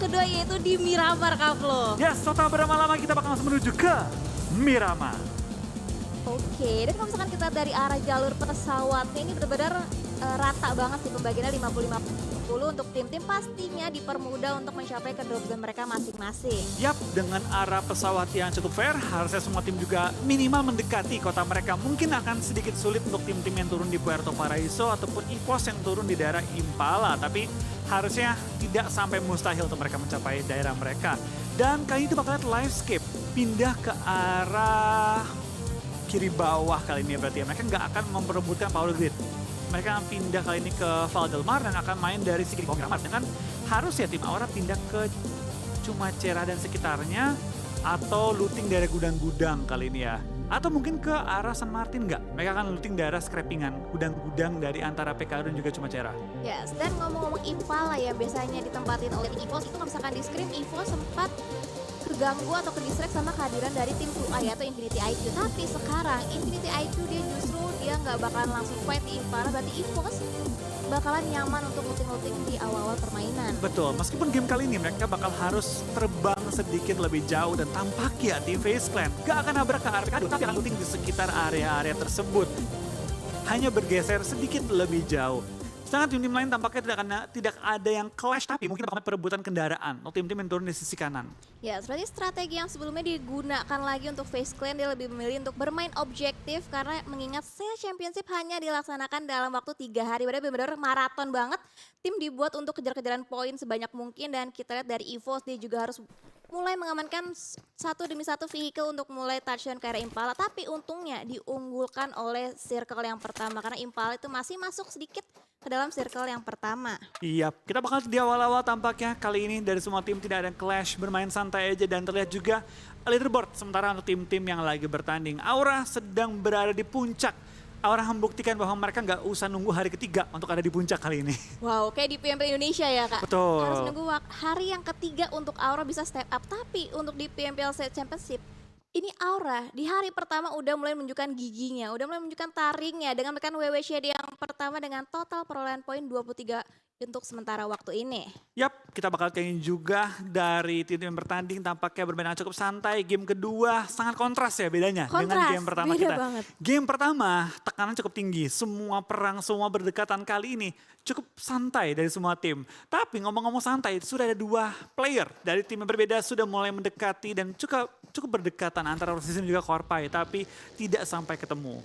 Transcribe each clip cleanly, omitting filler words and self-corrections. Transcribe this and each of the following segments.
kedua yaitu di Miramar, Kavlo. Yes, total berlama-lama kita bakal langsung menuju ke Miramar. Oke, dan kalau misalkan kita dari arah jalur pesawatnya ini benar-benar rata banget sih pembagiannya 50-50 untuk tim-tim pastinya dipermudah untuk mencapai ke drop zone mereka masing-masing. Yap, dengan arah pesawat yang cukup fair, harusnya semua tim juga minimal mendekati kota mereka. Mungkin akan sedikit sulit untuk tim-tim yang turun di Puerto Paraiso ataupun EVOS yang turun di daerah Impala. Tapi harusnya tidak sampai mustahil untuk mereka mencapai daerah mereka. Dan kali ini bakal lihat livescape, pindah ke arah kiri bawah kali ini berarti ya. Mereka nggak akan memperebutkan power grid. Mereka akan pindah kali ini ke Valdelmar dan akan main dari sisi Miramar. Dan kan harus ya tim Aura pindah ke Cumacera dan sekitarnya atau looting daerah gudang-gudang kali ini ya. Atau mungkin ke arah San Martin nggak? Mereka akan looting daerah scrappingan, gudang-gudang dari antara PKO dan juga Cumacera. Yes, dan ngomong-ngomong Impala yang biasanya ditempatin oleh EVOS itu kalau misalkan di scrim EVOS sempat keganggu atau ke-distract sama kehadiran dari tim 2i atau Infinity IQ. Tapi sekarang Infinity IQ dia nggak bakalan langsung fight di Impala, berarti EVOS bakalan nyaman untuk looting-looting di awal-awal permainan. Betul, meskipun game kali ini mereka bakal harus terbang sedikit lebih jauh dan tampaknya tim FaZe Clan gak akan nabrak ke area tapi akan looting di sekitar area-area tersebut. Hanya bergeser sedikit lebih jauh. Sedangkan tim-tim lain tampaknya tidak ada yang clash, tapi mungkin bakal perebutan kendaraan untuk tim-tim yang turun di sisi kanan. Ya, berarti strategi yang sebelumnya digunakan lagi untuk FaZe Clan, dia lebih memilih untuk bermain objektif karena mengingat SEA Championship hanya dilaksanakan dalam waktu 3 hari. Benar-benar maraton banget. Tim dibuat untuk kejar-kejaran poin sebanyak mungkin dan kita lihat dari EVOS dia juga harus mulai mengamankan satu demi satu vehicle untuk mulai touchdown ke area Impala. Tapi untungnya diunggulkan oleh circle yang pertama karena Impala itu masih masuk sedikit ke dalam circle yang pertama. Iya, kita bakal di awal-awal tampaknya kali ini dari semua tim tidak ada clash, bermain santai aja dan terlihat juga leaderboard sementara untuk tim-tim yang lagi bertanding. Aura sedang berada di puncak. Aura membuktikan bahwa mereka nggak usah nunggu hari ketiga untuk ada di puncak kali ini. Wow, kayak di PMP Indonesia ya Kak? Betul. Harus nunggu hari yang ketiga untuk Aura bisa step up. Tapi untuk di PMPL Championship, ini Aura di hari pertama udah mulai menunjukkan giginya, udah mulai menunjukkan taringnya dengan menekan WWCD yang pertama dengan total perolehan poin 23 untuk sementara waktu ini. Yap, kita bakal kayaknya juga dari tim yang bertanding tampaknya bermain cukup santai. Game kedua sangat kontras ya bedanya dengan game pertama beda kita. banget. Game pertama tekanan cukup tinggi, semua perang, semua berdekatan. Kali ini cukup santai dari semua tim. Tapi ngomong-ngomong santai, sudah ada 2 player dari tim yang berbeda sudah mulai mendekati dan cukup berdekatan antara Rosizim dan juga Korpai, tapi tidak sampai ketemu.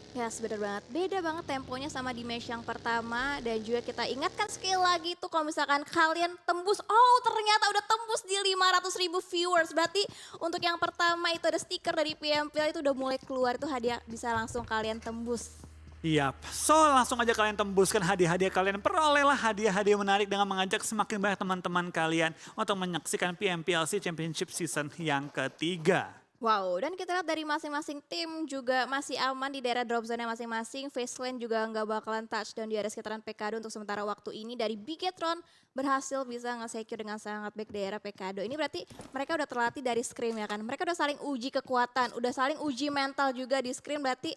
Ya, bener banget. Beda banget temponya sama di match yang pertama. Dan juga kita ingatkan sekali lagi tuh kalau misalkan kalian tembus, oh ternyata udah tembus di 500.000 viewers. Berarti untuk yang pertama itu ada stiker dari PMPL itu udah mulai keluar, itu hadiah bisa langsung kalian tembus. Iya, so langsung aja kalian tembuskan hadiah-hadiah kalian. Perolehlah hadiah-hadiah menarik dengan mengajak semakin banyak teman-teman kalian untuk menyaksikan PMPLC Championship Season yang ketiga. Wow, dan kita lihat dari masing-masing tim juga masih aman di daerah drop zone masing-masing. FaZe Clan juga nggak bakalan touchdown di area sekitaran PKD untuk sementara waktu ini. Dari Bigetron berhasil bisa nge-secure dengan sangat baik daerah PKD. Ini berarti mereka udah terlatih dari scrim ya kan. Mereka udah saling uji kekuatan, udah saling uji mental juga di scrim. Berarti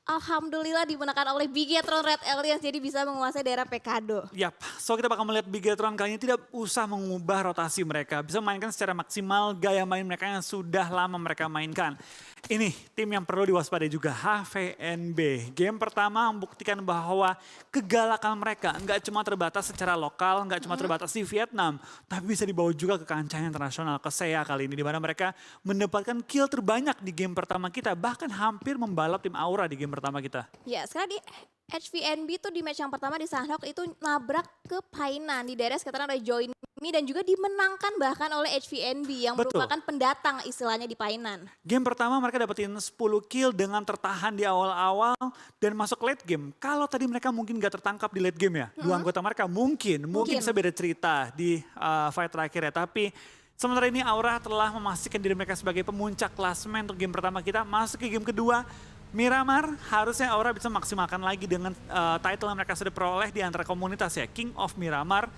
alhamdulillah dimenangkan oleh Bigetron Red Aliens jadi bisa menguasai daerah PKD. Yap, so kita bakal melihat Bigetron kali ini tidak usah mengubah rotasi mereka. Bisa mainkan secara maksimal gaya main mereka yang sudah lama mereka mainkan. Ini tim yang perlu diwaspadai juga, HVNB. Game pertama membuktikan bahwa kegalakan mereka nggak cuma terbatas secara lokal, nggak cuma terbatas di Vietnam, tapi bisa dibawa juga ke kancah internasional, ke SEA kali ini. Di mana mereka mendapatkan kill terbanyak di game pertama kita, bahkan hampir membalap tim Aura di game pertama kita. Ya, sekarang di HVNB tuh di match yang pertama di Sanhok itu nabrak ke Painan di daerah sekitaran oleh Join Me dan juga dimenangkan bahkan oleh HVNB yang Betul. merupakan pendatang istilahnya di Painan. Game pertama mereka dapetin 10 kill dengan tertahan di awal-awal dan masuk late game. Kalau tadi mereka mungkin gak tertangkap di late game ya, 2 anggota mereka mungkin bisa beda cerita di fight terakhir ya. Tapi sementara ini Aura telah memastikan diri mereka sebagai pemuncak klasemen untuk game pertama kita. Masuk ke game kedua, Miramar harusnya Aura bisa maksimalkan lagi dengan title yang mereka sudah peroleh di antara komunitas ya, King of Miramar.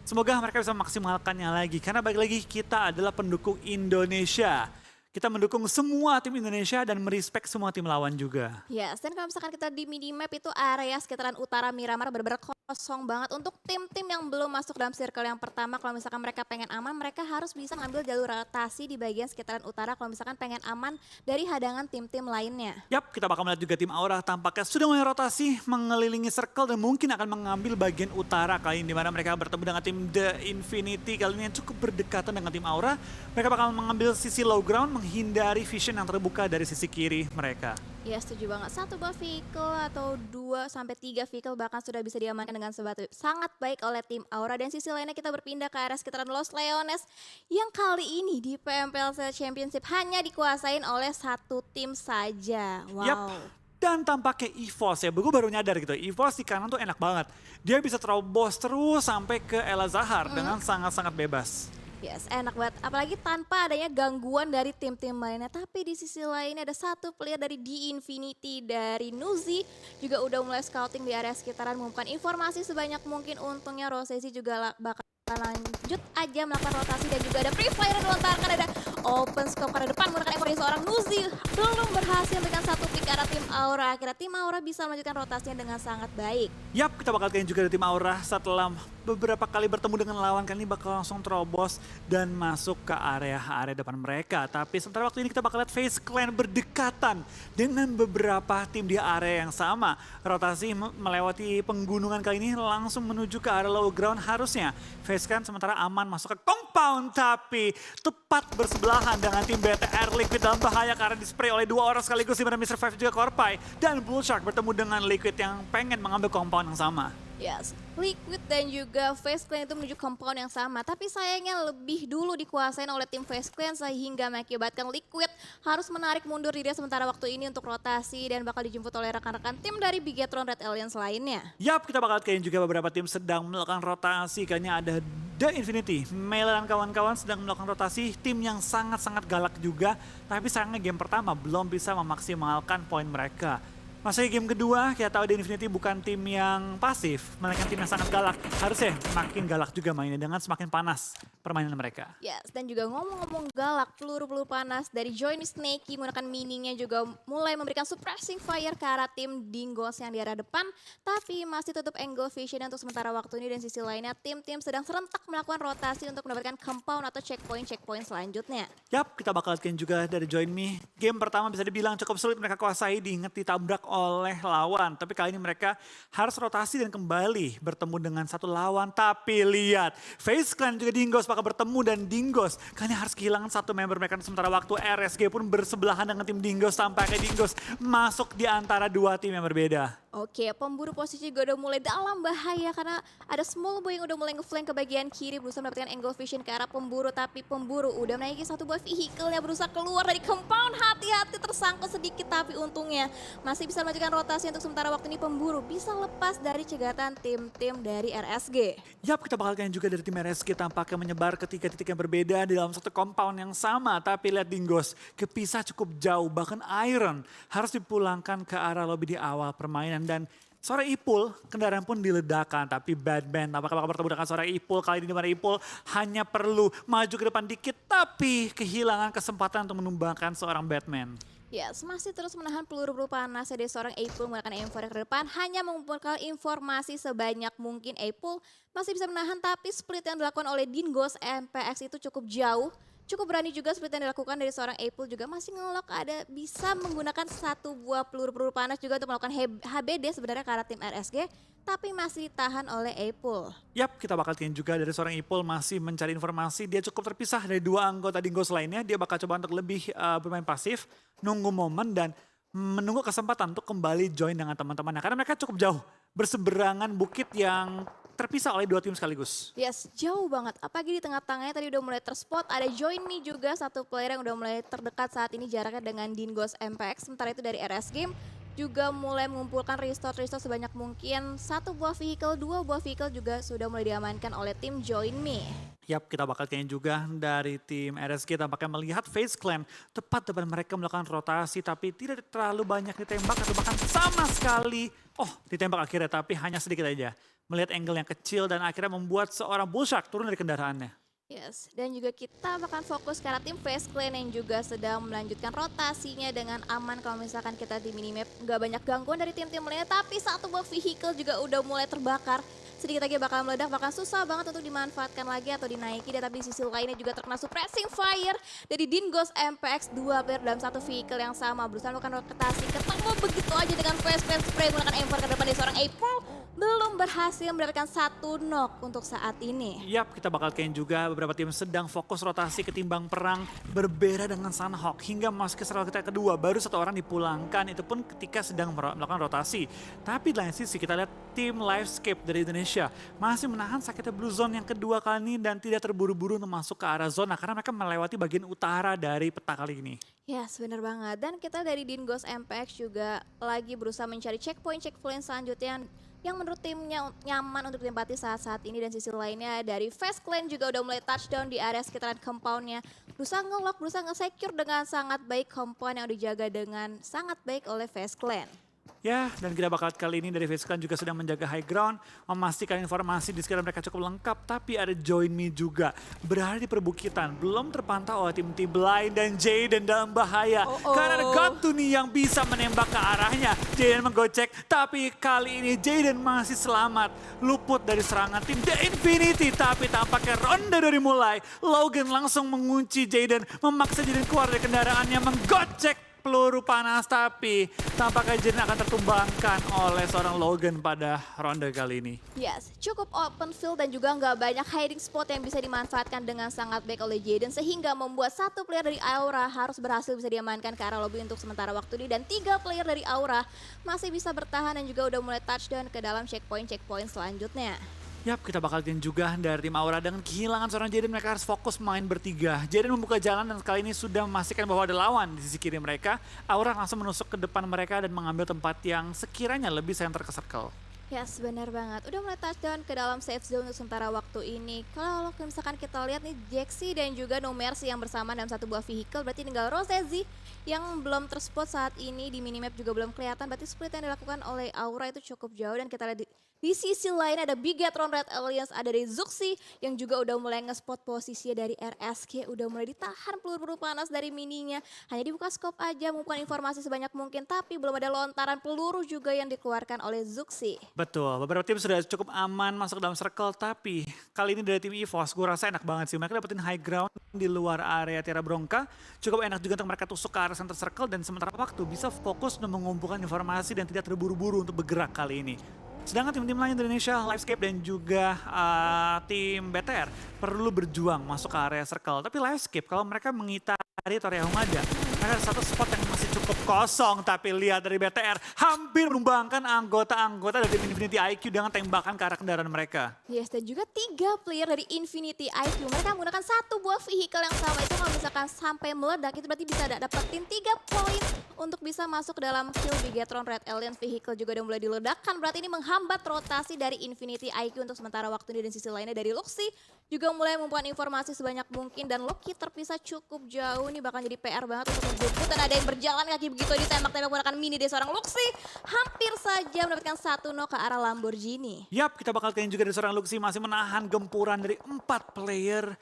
Semoga mereka bisa maksimalkannya lagi karena balik lagi kita adalah pendukung Indonesia. Kita mendukung semua tim Indonesia dan merespek semua tim lawan juga. Yes, dan kalau misalkan kita di minimap itu area sekitaran utara Miramar benar-benar kosong banget untuk tim-tim yang belum masuk dalam circle yang pertama. Kalau misalkan mereka pengen aman, mereka harus bisa ngambil jalur rotasi di bagian sekitaran utara kalau misalkan pengen aman dari hadangan tim-tim lainnya. Yap, kita bakal melihat juga tim Aura tampaknya sudah mulai rotasi mengelilingi circle dan mungkin akan mengambil bagian utara kali ini, di mana mereka bertemu dengan tim The Infinity kali ini yang cukup berdekatan dengan tim Aura. Mereka bakal mengambil sisi low ground, menghindari vision yang terbuka dari sisi kiri mereka. Ya setuju banget, satu buah vehicle atau 2 sampai 3 vehicle bahkan sudah bisa diamankan dengan sangat baik oleh tim Aura. Dan sisi lainnya kita berpindah ke area sekitaran Los Leones yang kali ini di PMPLC Championship hanya dikuasain oleh satu tim saja. Wow. Yap. Dan tampaknya EVOS ya, gue baru nyadar gitu, EVOS di kanan tuh enak banget. Dia bisa terobos terus sampai ke Ella Zahar dengan sangat-sangat bebas. Yes, enak banget. Apalagi tanpa adanya gangguan dari tim-tim lainnya. Tapi di sisi lainnya ada satu player dari The Infinity, dari Nuzi. Juga udah mulai scouting di area sekitaran, mengumpulkan informasi sebanyak mungkin. Untungnya Rosesi juga bakal lanjut aja melakukan rotasi. Dan juga ada Free Fire yang dilontarkan, ada open scope karena depan menggunakan ekor dari seorang Nuzi. Belum berhasil dengan satu pick arah tim Aura. Akhirnya tim Aura bisa melanjutkan rotasinya dengan sangat baik. Yap, kita bakal kalian juga dari tim Aura setelah beberapa kali bertemu dengan lawan kali ini bakal langsung terobos dan masuk ke area depan mereka. Tapi sementara waktu ini kita bakal lihat FaZe Clan berdekatan dengan beberapa tim di area yang sama. Rotasi melewati penggunungan kali ini langsung menuju ke area low ground. Harusnya FaZe Clan sementara aman masuk ke compound, tapi tepat bersebelahan dengan tim BTR. Liquid dalam bahaya karena dispray oleh 2 orang sekaligus, di mana Mr. Five juga Korpai. Dan Bullshark bertemu dengan Liquid yang pengen mengambil compound yang sama. Yes, Liquid dan juga FaZe Clan itu menuju compound yang sama. Tapi sayangnya lebih dulu dikuasain oleh tim FaZe Clan sehingga mengakibatkan Liquid harus menarik mundur diri sementara waktu ini untuk rotasi dan bakal dijemput oleh rekan-rekan tim dari Bigetron Red Alliance lainnya. Yap, kita bakal kalian juga beberapa tim sedang melakukan rotasi. Kayaknya ada The Infinity, Mela dan kawan-kawan sedang melakukan rotasi. Tim yang sangat-sangat galak juga. Tapi sayangnya game pertama belum bisa memaksimalkan poin mereka. Masih game kedua, kita tahu The Infinity bukan tim yang pasif, melainkan tim yang sangat galak. Harusnya makin galak juga mainnya dengan semakin panas permainan mereka. Yes, dan juga ngomong-ngomong galak, peluru-peluru panas dari Join Snakey menggunakan mininya juga mulai memberikan suppressing fire ke arah tim Dingos yang di arah depan. Tapi masih tutup angle vision untuk sementara waktu ini, dan sisi lainnya tim-tim sedang serentak melakukan rotasi untuk mendapatkan compound atau checkpoint selanjutnya. Yap, kita bakal lihat juga dari Join Me. Game pertama bisa dibilang cukup sulit mereka kuasai, diingat ditabrak oleh lawan. Tapi kali ini mereka harus rotasi dan kembali bertemu dengan satu lawan. Tapi lihat, FaZe Clan juga Dingos bakal bertemu, dan Dingos kali ini harus kehilangan satu member mereka. Sementara waktu RSG pun bersebelahan dengan tim Dingos, tampaknya Dingos masuk di antara dua tim yang berbeda. Oke, pemburu posisi juga udah mulai dalam bahaya karena ada small boy yang udah mulai ngeflank ke bagian kiri berusaha mendapatkan angle vision ke arah pemburu. Tapi pemburu udah menaiki satu buah vehicle-nya berusaha keluar dari compound. Hati-hati tersangkut sedikit, tapi untungnya masih bisa melanjutkan rotasi untuk sementara waktu ini. Pemburu bisa lepas dari cegatan tim-tim dari RSG. Yap, kita bakal kalian juga dari tim RSG tampaknya menyebar ke 3 titik yang berbeda di dalam satu compound yang sama. Tapi lihat Dingos kepisah cukup jauh, bahkan Iron harus dipulangkan ke arah lobby di awal permainan. Dan sore Ipul, kendaraan pun diledakkan, tapi Batman apakah bakal bertemu dengan sore Ipul kali ini, di mana Ipul hanya perlu maju ke depan dikit, tapi kehilangan kesempatan untuk menumbangkan seorang Batman. Yes, masih terus menahan peluru-peluru panas dari seorang Apple menggunakan M4 ke depan, hanya mengumpulkan informasi sebanyak mungkin. Apple masih bisa menahan, tapi split yang dilakukan oleh Dingos MPX itu cukup jauh. Cukup berani juga split yang dilakukan dari seorang Apple, juga masih ngelok, ada bisa menggunakan satu buah peluru-peluru panas juga untuk melakukan HBD sebenarnya ke arah tim RSG, tapi masih ditahan oleh Apple. Yap, kita bakal lihat juga dari seorang Ipul masih mencari informasi. Dia cukup terpisah dari 2 anggota Dingos lainnya. Dia bakal coba untuk lebih bermain pasif, nunggu momen dan menunggu kesempatan untuk kembali join dengan teman-temannya. Karena mereka cukup jauh, berseberangan bukit yang terpisah oleh 2 tim sekaligus. Yes, jauh banget. Apalagi di tengah-tengahnya tadi udah mulai terspot. Ada Join Me juga, satu player yang udah mulai terdekat saat ini jaraknya dengan Dingos MPX. Sementara itu dari RSG juga mulai mengumpulkan restore sebanyak mungkin. 1 buah vehicle, 2 buah vehicle juga sudah mulai diamankan oleh tim Join Me. Yap, kita bakal kayaknya juga dari tim RSG tampaknya melihat FaZe Clan tepat depan mereka melakukan rotasi, tapi tidak terlalu banyak ditembak atau bahkan sama sekali. Ditembak akhirnya, tapi hanya sedikit aja. Melihat angle yang kecil dan akhirnya membuat seorang Bullshark turun dari kendaraannya. Yes, dan juga kita bakal fokus karena tim Face Clan yang juga sedang melanjutkan rotasinya dengan aman kalau misalkan kita di minimap nggak banyak gangguan dari tim-tim lainnya, tapi satu buah vehicle juga udah mulai terbakar. Sedikit lagi bakal meledak, bakal susah banget untuk dimanfaatkan lagi atau dinaiki. Dan tapi di sisi lainnya juga terkena suppressing fire dari Dingos MPX, dua player dalam satu vehicle yang sama. Berusaha melakukan rotasi, ketemu begitu aja dengan Face Clan Spray menggunakan M4 ke depan dari seorang April. Belum berhasil mendapatkan satu knock untuk saat ini. Yap, kita bakal kayaknya juga beberapa tim sedang fokus rotasi ketimbang perang, berbeda dengan Sunhawk hingga masuk ke server kita kedua. Baru satu orang dipulangkan, itu pun ketika sedang melakukan rotasi. Tapi di lain sisi kita lihat tim Livescape dari Indonesia masih menahan sakitnya Blue Zone yang kedua kali ini dan tidak terburu-buru untuk masuk ke arah zona karena mereka melewati bagian utara dari peta kali ini. Yes, bener banget. Dan kita dari Dingos MPX juga lagi berusaha mencari checkpoint selanjutnya yang menurut timnya nyaman untuk ditempati saat-saat ini. Dan sisi lainnya dari Face Clan juga udah mulai touchdown di area sekitaran compoundnya. Berusaha nge-lock, berusaha nge-secure dengan sangat baik compound yang dijaga dengan sangat baik oleh Face Clan. Ya, dan kita bakal kali ini dari Face Clan juga sedang menjaga high ground, memastikan informasi di sekitar mereka cukup lengkap, tapi ada Join Me juga berada di perbukitan, belum terpantau oleh tim-tim Blind dan Jaden dalam bahaya. Karena ada Gotuni yang bisa menembak ke arahnya, Jaden menggocek, tapi kali ini Jaden masih selamat, luput dari serangan tim The Infinity, tapi tampaknya ronde dari mulai, Logan langsung mengunci Jaden, memaksa Jaden keluar dari kendaraannya, menggocek peluru panas, tapi tampaknya Jaden akan tertumbangkan oleh seorang Logan pada ronde kali ini. Yes, cukup open field dan juga nggak banyak hiding spot yang bisa dimanfaatkan dengan sangat baik oleh Jaden sehingga membuat satu player dari Aura harus berhasil bisa diamankan ke arah lobby untuk sementara waktu ini dan tiga player dari Aura masih bisa bertahan dan juga udah mulai touchdown ke dalam checkpoint selanjutnya. Yap, kita bakal lihat juga dari tim Aura dengan kehilangan seorang Jaden mereka harus fokus main bertiga. Jaden membuka jalan dan kali ini sudah memastikan bahwa ada lawan di sisi kiri mereka. Aura langsung menusuk ke depan mereka dan mengambil tempat yang sekiranya lebih center ke circle. Yes, benar banget. Udah mulai touchdown ke dalam safe zone untuk sementara waktu ini. Kalau misalkan kita lihat nih Jaxi dan juga No Mercy yang bersama dalam satu buah vehicle, berarti tinggal Rosezi yang belum terspot saat ini di minimap juga belum kelihatan. Berarti split yang dilakukan oleh Aura itu cukup jauh dan kita lihat di sisi lain ada Bigetron Red Alliance, ada dari Zuxi yang juga udah mulai nge-spot posisinya dari RSG, udah mulai ditahan peluru-peluru panas dari mininya. Hanya dibuka scope aja, mengumpulkan informasi sebanyak mungkin, tapi belum ada lontaran peluru juga yang dikeluarkan oleh Zuxi. Betul, beberapa tim sudah cukup aman masuk dalam circle, tapi kali ini dari tim EVOS gue rasa enak banget sih. Mereka dapetin high ground di luar area Terra Bronca, cukup enak juga untuk mereka tusuk ke arah center circle dan sementara waktu bisa fokus untuk mengumpulkan informasi dan tidak terburu-buru untuk bergerak kali ini. Sedangkan tim-tim lain di Indonesia, Livescape dan juga tim BTR perlu berjuang masuk ke area circle. Tapi Livescape kalau mereka mengitari Toria Humada, mereka ada satu spot yang masih cukup kosong. Tapi lihat dari BTR hampir menumbangkan anggota-anggota dari tim Infinity IQ dengan tembakan ke arah kendaraan mereka. Yes, dan juga tiga player dari Infinity IQ. Mereka menggunakan satu buah vehicle yang sama. Itu kalau misalkan sampai meledak, itu berarti bisa dapetin 3 poin untuk bisa masuk ke dalam kill Bigetron Red Alliance. Vehicle juga udah mulai diledakkan. Berarti ini menghambat rotasi dari Infinity IQ untuk sementara waktu ini. Dan sisi lainnya dari Luxi juga mulai mengumpulkan informasi sebanyak mungkin. Dan Loki terpisah cukup jauh. Ini bakal jadi PR banget untuk menjemput. Dan ada yang berjalan kaki begitu ditembak-tembak menggunakan mini dari seorang Luxi. Hampir saja mendapatkan satu knock ke arah Lamborghini. Yap, kita bakal kayaknya juga dari seorang Luxi masih menahan gempuran dari 4 player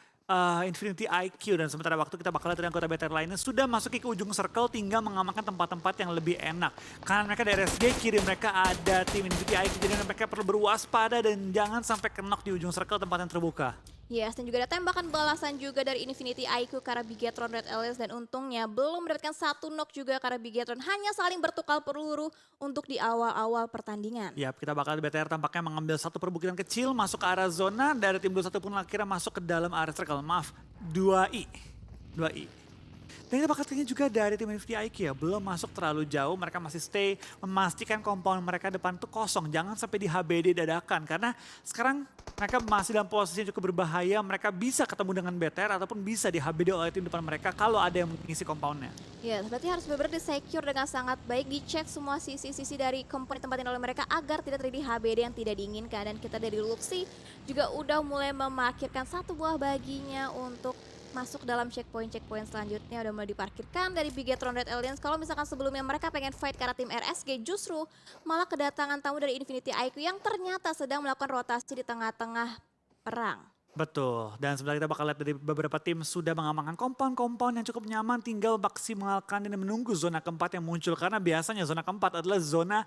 Infinity IQ dan sementara waktu kita bakal lihat dari anggota BTR lainnya sudah masuk ke ujung circle tinggal mengamankan tempat-tempat yang lebih enak. Karena mereka dari RSG, kiri mereka ada tim Infinity IQ jadi mereka perlu berwaspada dan jangan sampai knock di ujung circle tempat yang terbuka. Yes, dan juga ada tembakan balasan juga dari Infinity IQ karena Bigetron Red Alliance dan untungnya belum mendapatkan satu knock juga karena Bigetron hanya saling bertukar peluru untuk di awal-awal pertandingan. Yap, kita bakal BTR tampaknya mengambil satu perbukitan kecil masuk ke arah zona dari tim 21 pun akhirnya masuk ke dalam area circle. Maaf, 2i. Dan kita bakal tanya juga dari tim Infinity IQ ya, belum masuk terlalu jauh, mereka masih stay, memastikan compound mereka depan itu kosong, jangan sampai di HBD dadakan. Karena sekarang mereka masih dalam posisi yang cukup berbahaya, mereka bisa ketemu dengan BTR ataupun bisa di HBD oleh tim depan mereka kalau ada yang mengisi compoundnya. Ya, berarti harus benar-benar di-secure dengan sangat baik, dicek semua sisi-sisi dari compound ditempatin oleh mereka agar tidak terjadi HBD yang tidak diinginkan. Dan kita dari Luxi juga udah mulai memarkirkan satu buah baginya untuk masuk dalam checkpoint selanjutnya. Udah mulai diparkirkan dari Bigetron Red Alliance. Kalau misalkan sebelumnya mereka pengen fight karena tim RSG, justru malah kedatangan tamu dari Infinity IQ yang ternyata sedang melakukan rotasi di tengah-tengah perang. Betul, dan sebenarnya kita bakal lihat dari beberapa tim sudah mengamankan kompon-kompon yang cukup nyaman, tinggal maksimalkan dan menunggu zona keempat yang muncul. Karena biasanya zona keempat adalah zona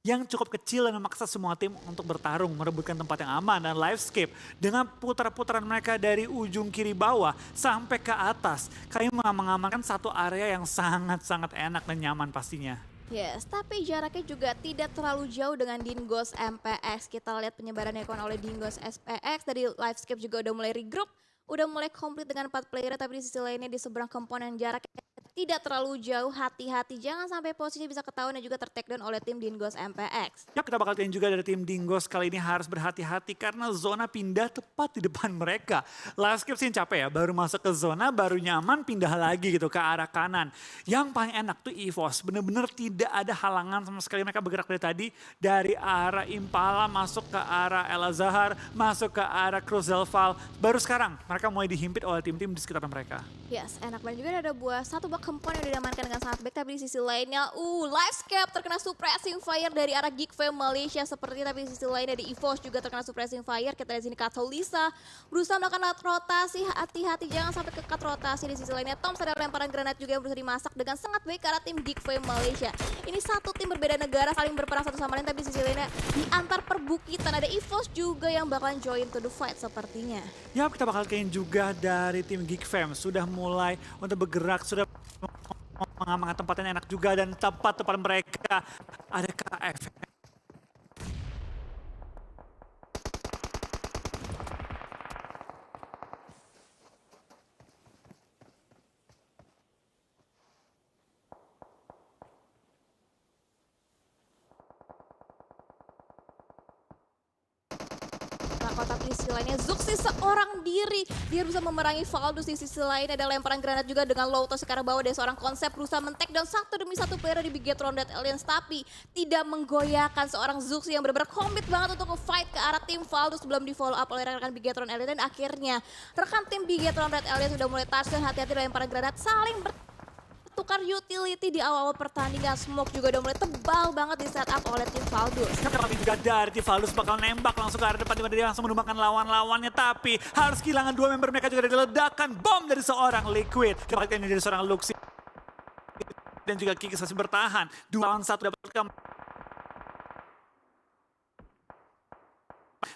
yang cukup kecil dan memaksa semua tim untuk bertarung, merebutkan tempat yang aman. Dan Livescape dengan putar-putaran mereka dari ujung kiri bawah sampai ke atas, kayaknya mengamankan satu area yang sangat-sangat enak dan nyaman pastinya. Yes, tapi jaraknya juga tidak terlalu jauh dengan Dingos MPX. Kita lihat penyebaran yang dilakukan oleh Dingos SPX dari Livescape juga udah mulai regroup, udah mulai komplit dengan 4 player, tapi di sisi lainnya di seberang komponen jaraknya tidak terlalu jauh. Hati-hati jangan sampai posisi bisa ketahuan dan juga ter-take down oleh tim Dingos MPX. Ya, kita bakal lihat juga dari tim Dingos kali ini harus berhati-hati karena zona pindah tepat di depan mereka. Livescape sih capek ya, baru masuk ke zona, baru nyaman pindah lagi gitu ke arah kanan. Yang paling enak tuh EVOS, bener-bener tidak ada halangan sama sekali, mereka bergerak dari tadi. Dari arah Impala masuk ke arah El Azhar, masuk ke arah Cruzelval. Baru sekarang mereka mulai dihimpit oleh tim-tim di sekitar mereka. Yes, enak banget juga ada satu buah komponen yang diamankan dengan sangat baik, tapi di sisi lainnya, Livescape terkena suppressing fire dari arah Geek Fam Malaysia seperti, tapi di sisi lainnya di EVOS juga terkena suppressing fire. Kita lihat sini Katolisa berusaha melakukan rotasi, hati-hati jangan sampai ke cut rotasi. Di sisi lainnya Toms ada lemparan granat juga yang berusaha dimasak dengan sangat baik ke arah tim Geek Fam Malaysia. Ini satu tim berbeda negara saling berperang satu sama lain, tapi di sisi lainnya di antar perbukitan ada EVOS juga yang bakalan join to the fight sepertinya. Ya, kita bakal kayaknya juga dari tim Geek Fam sudah mulai untuk bergerak, sudah mengamankan tempat yang enak juga, dan tempat mereka ada KF. Kota di sisi lainnya Zuxi seorang diri, dia bisa memerangi Valdus. Di sisi lain ada lemparan granat juga dengan Louto sekarang bawah dari seorang konsep berusaha men-take down satu demi satu player di Bigetron Dead Aliens, tapi tidak menggoyahkan seorang Zuxi yang benar-benar komit banget untuk nge-fight ke arah tim Valdus sebelum di follow up oleh rekan Bigetron Aliens. Dan akhirnya rekan tim Bigetron Red Aliens sudah mulai touchdown. Hati-hati lemparan granat saling tukar utility di awal-awal pertandingan. Smoke juga udah mulai tebal banget di setup oleh tim Valdus. Tapi juga dari tim Valdus bakal nembak langsung ke arah depan, dimana dia langsung menumbangkan lawan-lawannya, tapi harus kehilangan dua member mereka juga dari ledakan bom dari seorang Liquid. Kembali ini dari seorang Luxi dan juga Kikis masih bertahan. 2 lawan 1 dapatkan.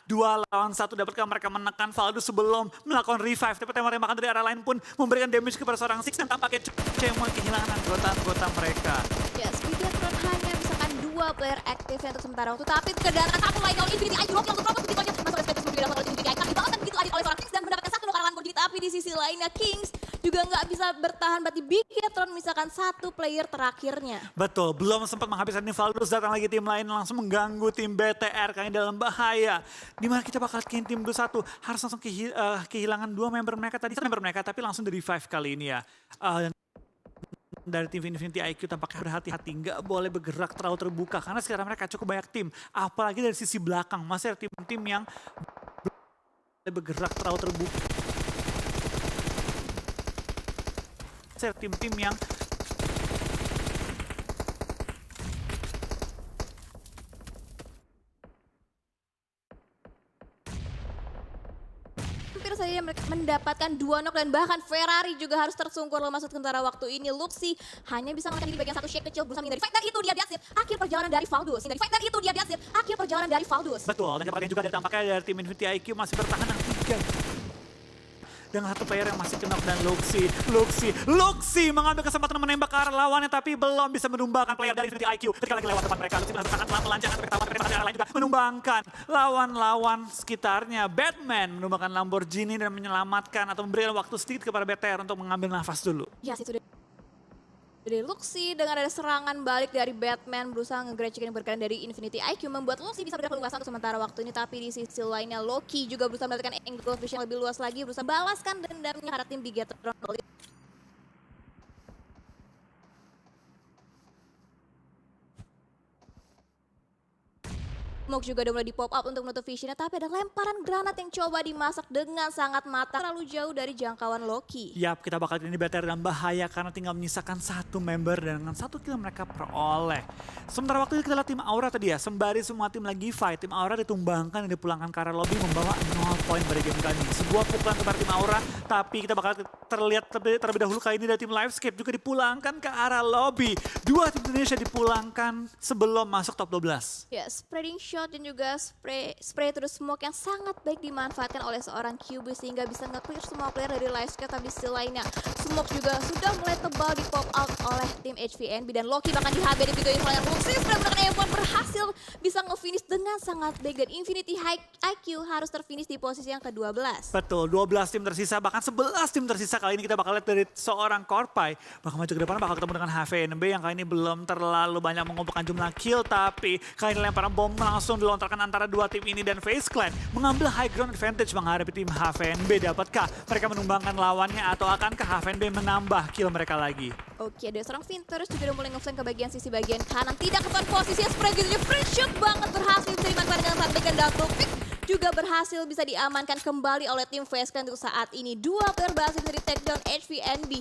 2 lawan 1 dapatkah mereka menekan Valdus sebelum melakukan revive. Tapi tembakan dari arah lain pun memberikan damage kepada seorang Six, dan tampaknya cuma kehilangan anggota-anggota mereka. Yes, Bigetron hanya misalkan 2 player aktif untuk sementara waktu, tapi kedatangan satu lagi oleh Infinity IQ langsung terobos begitu aja. Masuk SPC sebelum didapat oleh Infinity IQ, dibalaskan begitu adil oleh seorang Kings dan mendapatkan satu nukaran Lamborghini. Tapi di sisi lainnya Kings juga nggak bisa bertahan, berarti Bigetron misalkan satu player terakhirnya. Betul, belum sempat menghabiskan tim Valdus, datang lagi tim lain langsung mengganggu tim BTR, kayaknya dalam bahaya. Dimana kita bakal lihat tim 21 harus langsung kehilangan 2 member mereka tadi, 1 member mereka, tapi langsung di revive kali ini ya. Dan dari tim Infinity IQ tampaknya berhati-hati, nggak boleh bergerak terlalu terbuka karena sekarang mereka cukup banyak tim, apalagi dari sisi belakang masih ada tim-tim yang bergerak terlalu terbuka. Masih ada tim-tim yang Hampir saja mereka mendapatkan 2 knock dan bahkan Ferrari juga harus tersungkur lemas sementara waktu ini. Luxi hanya bisa melakukan di bagian satu shake kecil berusaha menghindari fight, dan itu dia Diatsir. Akhir perjalanan dari Valdus. Dari fight, dan itu dia Diatsir. Akhir perjalanan dari Valdus. betul, dan dapatkan juga tampaknya dari tim Infinity IQ masih bertahan dengan 3 dengan 1 player yang masih kenok, dan Luxi mengambil kesempatan menembak ke arah lawannya, tapi belum bisa menumbangkan player dari Infinity IQ. Ketika lagi lewat depan mereka, Luxi sangat melanjang sampai ketahuan dari arah lain juga menumbangkan lawan-lawan sekitarnya. Batman menumbangkan Lamborghini dan menyelamatkan atau memberikan waktu sedikit kepada BTR untuk mengambil nafas dulu. Yes, itu dari Luxi dengan ada serangan balik dari Batman berusaha nge-grab berkaitan dari Infinity IQ membuat Luxi bisa bergerak leluasa untuk sementara waktu ini, tapi di sisi lainnya Loki juga berusaha mendapatkan angle vision yang lebih luas lagi, berusaha balaskan dendamnya karena tim Bigetron. Smoke juga udah mulai di pop up untuk menutup visionnya, tapi ada lemparan granat yang coba dimasak dengan sangat matang terlalu jauh dari jangkauan Loki. Yap, kita bakal ini BTR dalam bahaya karena tinggal menyisakan satu member dan dengan satu kill mereka peroleh. Sementara waktu itu kita lihat tim Aura tadi ya, sembari semua tim lagi fight, tim Aura ditumbangkan dan dipulangkan ke arah lobby membawa 0 poin pada game kali ini. Sebuah pukulan kepada tim Aura, tapi kita bakal terlihat terlebih dahulu kali ini dari tim Livescape juga dipulangkan ke arah lobby. Dua tim Indonesia dipulangkan sebelum masuk top 12. Ya, spreading shot dan juga spray to the smoke yang sangat baik dimanfaatkan oleh seorang QB sehingga bisa nge-clear semua player dari Livescape, tapi di sisi lainnya Smoke juga sudah mulai tebal di pop out oleh tim HVNB dan Loki bahkan di HB di video yang selanjutnya Luxy sudah menggunakan F1 berhasil bisa nge-finish dengan sangat baik dan Infinity High IQ harus terfinish di posisi yang ke-12. Betul, 12 tim tersisa, bahkan 11 tim tersisa kali ini kita bakal lihat dari seorang Korpai. Bakal maju ke depan, bakal ketemu dengan HVNB yang kali ini belum terlalu banyak mengumpulkan jumlah kill, tapi kali ini lemparan bom langsung dilontarkan antara dua tim ini dan FaZe Clan mengambil high ground advantage menghadapi tim HVNB. Dapatkah mereka menumbangkan lawannya atau akankah HVNB menambah kill mereka lagi? Oke, ada seorang Vinterus juga udah mulai nge-flank ke bagian sisi bagian kanan. Tidak ketahuan posisinya, spray gitu aja, free shot banget berhasil bisa dimanfaatkan dengan saat dan double pick. Juga berhasil bisa diamankan kembali oleh tim FaZe Clan untuk saat ini. Dua player berhasil dari takedown HVNB.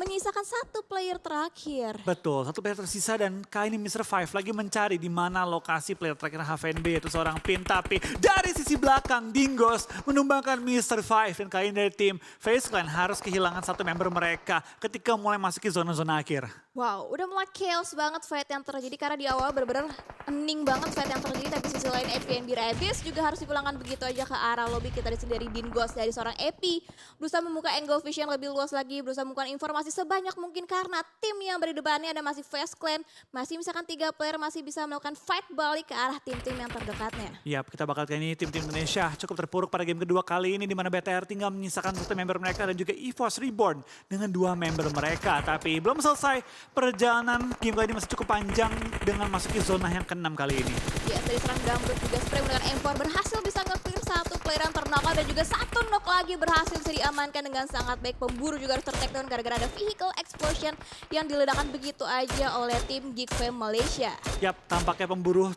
Menyisakan satu player terakhir. Betul, satu player tersisa dan kali ini Mr. Five lagi mencari di mana lokasi player terakhir HVNB yaitu seorang Pin. Tapi dari sisi belakang Dinggos menumbangkan Mr. Five dan kali ini dari tim FaZe Clan harus kehilangan satu member mereka ketika mulai masuki zona-zona akhir. Wow, udah mulai chaos banget fight yang terjadi karena di awal benar-benar hening banget fight yang terjadi, tapi sisi lain HVNB Rebels juga harus dipulangkan begitu aja ke arah lobby. Kita disini dari Dinggos dari seorang Epi berusaha membuka angle vision lebih luas lagi, berusaha membuka informasi sebanyak mungkin karena tim yang beri depannya ada masih FaZe Clan, masih misalkan 3 player masih bisa melakukan fight balik ke arah tim-tim yang terdekatnya. Yap, kita bakal kali ini tim-tim Indonesia cukup terpuruk pada game kedua kali ini di mana BTR tinggal menyisakan satu member mereka dan juga EVOS Reborn dengan 2 member mereka. Tapi belum selesai perjalanan game kali ini masih cukup panjang dengan masuki zona yang ke-6 kali ini. Ya, dari serang Gambut juga spray menggunakan M4 berhasil bisa nge-clear satu player yang ternakal dan juga satu knock lagi berhasil bisa diamankan dengan sangat baik. Pemburu juga harus ter-takedown gara-gara ada vehicle explosion yang diledakkan begitu aja oleh tim Geek Fam Malaysia. Yap, tampaknya pemburu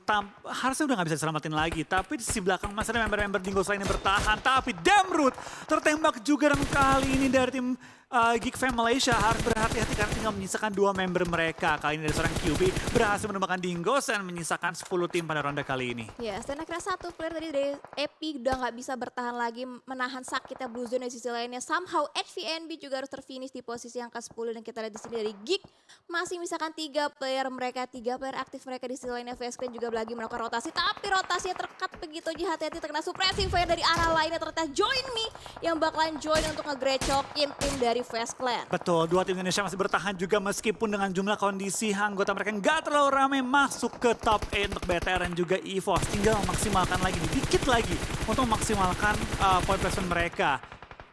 harusnya udah gak bisa diselamatin lagi. Tapi di sisi belakang masih ada member-member Dinggos lainnya bertahan. Tapi Damroot tertembak juga dan kali ini dari tim Geek Fam Malaysia harus berhati-hati karena tinggal menyisakan 2 member mereka. Kali ini dari seorang QB berhasil menumbangkan Dinggos dan menyisakan 10 tim pada ronde kali ini. Ya, dan akhirnya satu player tadi dari Epi udah nggak bisa bertahan lagi menahan sakitnya Blue Zone. Di sisi lainnya somehow HVNB juga harus terfinish di posisi yang ke-10 dan kita lihat di sini dari Geek masih misalkan 3 player mereka, 3 player aktif mereka. Di sisi lainnya FaZe Clan juga lagi melakukan rotasi, tapi rotasinya terkat begitu aja, hati-hati terkena suppressing fire dari arah lainnya. Ternyata Join Me yang bakalan join untuk ngegrecokin tim dari FaZe Clan. Betul, 2 tim Indonesia masih bertahan juga meskipun dengan jumlah kondisi anggota mereka nggak terlalu ramai masuk ke top 8 untuk BTR dan juga EVOS. Tinggal memaksimalkan lagi, dikit lagi untuk memaksimalkan point placement mereka.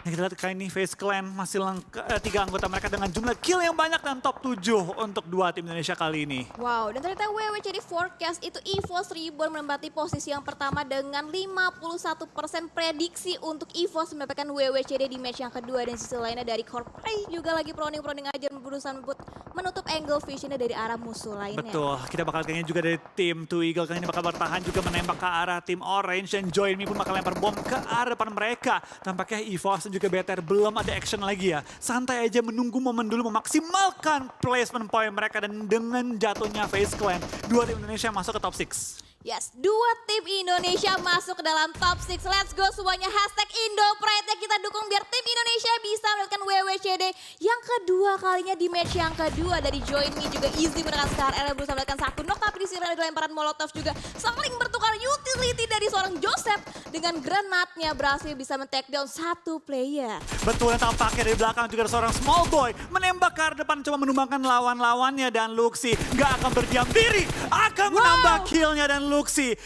Yang kita lihat kali ini FaZe Clan masih 3 anggota mereka dengan jumlah kill yang banyak dan top 7 untuk 2 tim Indonesia kali ini. Wow, dan ternyata WWCD Forecast itu EVOS Reborn menempati posisi yang pertama dengan 51% prediksi untuk EVOS mendapatkan WWCD di match yang kedua. Dan sisi lainnya dari Corpray juga lagi proning-proning aja berusaha menutup angle visionnya dari arah musuh lainnya. Betul, kita bakal kayaknya juga dari tim Two Eagle kali ini bakal bertahan juga menembak ke arah tim Orange dan Join Me pun bakal lempar bom ke arah depan mereka. Tampaknya EVOS dan juga BTR belum ada action lagi ya. Santai aja menunggu momen dulu memaksimalkan placement point mereka dan dengan jatuhnya FaZe Clan, 2 tim Indonesia masuk ke top 6. Yes, 2 tim Indonesia masuk ke dalam top 6. Let's go semuanya. Hashtag IndoPride yang kita dukung biar tim Indonesia bisa mendapatkan WWCD yang kedua kalinya di match yang kedua. Dari Join Me juga easy menggunakan Scar L berusaha mendapatkan satu knock, tapi di sini ada lemparan Molotov juga saling bertukar utility dari seorang Joseph dengan granatnya berhasil bisa men-take down satu player. Betul, yang tampaknya dari belakang juga ada seorang small boy menembak ke arah depan coba menumbangkan lawan-lawannya dan Luxy nggak akan berdiam diri, akan menambah killnya dan Luxy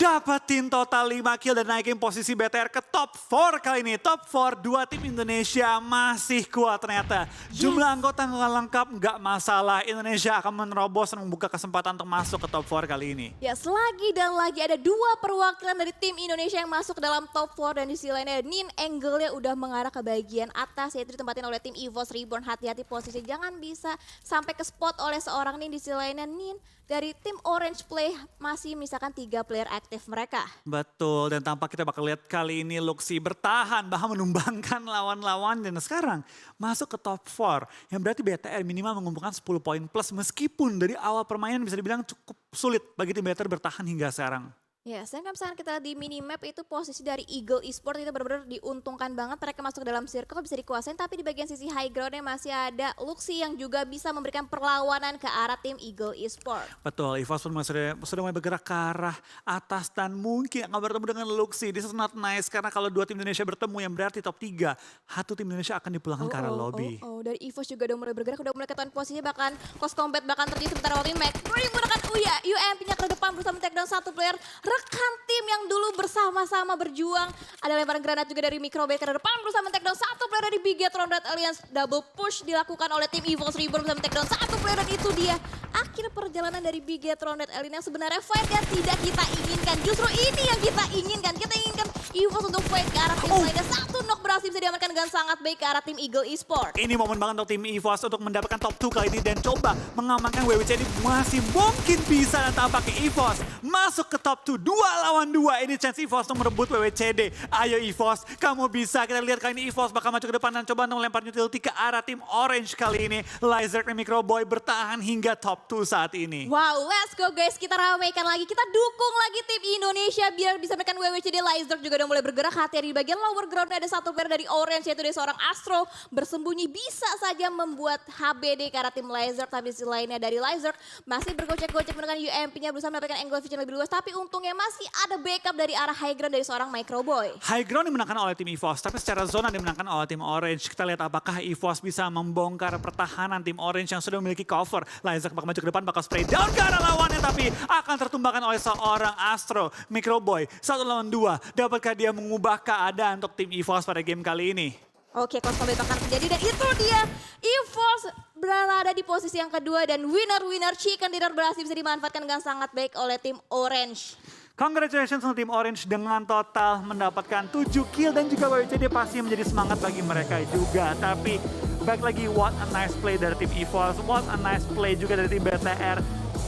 dapatin total 5 kill dan naikin posisi BTR ke top 4 kali ini. Top 4, 2 tim Indonesia masih kuat ternyata. Jumlah anggota nggak lengkap nggak masalah. Indonesia akan menerobos dan membuka kesempatan untuk masuk ke top 4 kali ini. Yes, lagi dan lagi ada 2 perwakilan dari tim Indonesia yang masuk ke dalam top 4 dan di sisi lainnya Nin angle-nya udah mengarah ke bagian atas yaitu ditempatin oleh tim EVOS Reborn. Hati-hati posisi jangan bisa sampai ke spot oleh seorang Nin. Di sisi lainnya Nin dari tim Orange Play masih misalkan 3 player aktif objektif mereka. Betul, dan tampak kita bakal lihat kali ini Luxi bertahan, bahkan menumbangkan lawan-lawan dan sekarang masuk ke top 4. Yang berarti BTR minimal mengumpulkan 10 poin plus meskipun dari awal permainan bisa dibilang cukup sulit bagi tim BTR bertahan hingga sekarang. Ya, sedangkan misalkan kita lihat di minimap itu posisi dari Eagle Esports itu benar-benar diuntungkan banget. Mereka masuk ke dalam circle bisa dikuasain, tapi di bagian sisi high groundnya masih ada Luxi yang juga bisa memberikan perlawanan ke arah tim Eagle Esports. Betul, EVOS pun sudah mulai bergerak ke arah atas dan mungkin akan bertemu dengan Luxi. This is not nice karena kalau dua tim Indonesia bertemu yang berarti top 3, satu tim Indonesia akan dipulangkan ke arah lobby. Dari EVOS juga udah mulai bergerak, udah mulai ketahuan posisinya, bahkan Cost Combat bahkan terjadi sebentar waktu ini. McCrory menggunakan UMP-nya ke depan berusaha men-take down satu player rekan tim yang dulu bersama-sama berjuang. Ada lemparan granat juga dari Microbit ke depan berusaha men-take down satu player dari Bigetron Red Alliance. Double push dilakukan oleh tim EVOS Reborn berusaha men-take down satu player dan itu dia akhir perjalanan dari Bigetron Red Alliance yang sebenarnya fight yang tidak kita inginkan. Justru ini yang kita inginkan. Kita inginkan EVOS untuk fight ke arah tim lainnya. Satu knock berhasil bisa diamankan dengan sangat baik ke arah tim Eagle Esports. Ini momen banget untuk tim EVOS untuk mendapatkan top 2 kali ini dan coba mengamankan WWCD masih mungkin bisa dan tampaknya EVOS masuk ke top 2. 2 lawan 2 ini chance EVOS untuk merebut WWCD. Ayo EVOS, kamu bisa. Kita lihat kali ini EVOS bakal maju ke depan dan coba untuk melempar utility ke arah tim Orange kali ini. Lizard dan Microboy bertahan hingga top 2 saat ini. Wow, let's go guys. Kita ramaikan lagi. Kita dukung lagi tim Indonesia biar bisa menekan WWCD. Lizard juga udah mulai bergerak. Hati-hati di bagian lower groundnya ada satu player dari Orange yaitu dari seorang Astro. Bersembunyi bisa saja membuat HBD ke arah tim Lizard. Tapi di sisi lainnya dari Lizard masih bergocek-gocek menggunakan UMP-nya berusaha mendapatkan angle vision lebih luas. Tapi untungnya masih ada backup dari arah high ground dari seorang Microboy. High ground dimenangkan oleh tim EVOS, tapi secara zona dimenangkan oleh tim Orange. Kita lihat apakah EVOS bisa membongkar pertahanan tim Orange yang sudah memiliki cover. Lizard bakal maju ke depan, bakal spray down ke arah lawannya, tapi akan tertumbangkan oleh seorang Astro. Microboy, 1 lawan 2. Dapatkah dia mengubah keadaan untuk tim EVOS pada game kali ini? Oke, Cost Combat akan terjadi dan itu dia EVOS berada di posisi yang kedua dan winner chicken dinner berhasil bisa dimanfaatkan dengan sangat baik oleh tim Orange. Congratulations untuk tim Orange dengan total mendapatkan 7 kill dan juga WWCD pasti menjadi semangat bagi mereka juga. Tapi baik lagi, what a nice play dari tim EVOS, what a nice play juga dari tim BTR.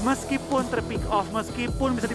Meskipun terpick off, meskipun bisa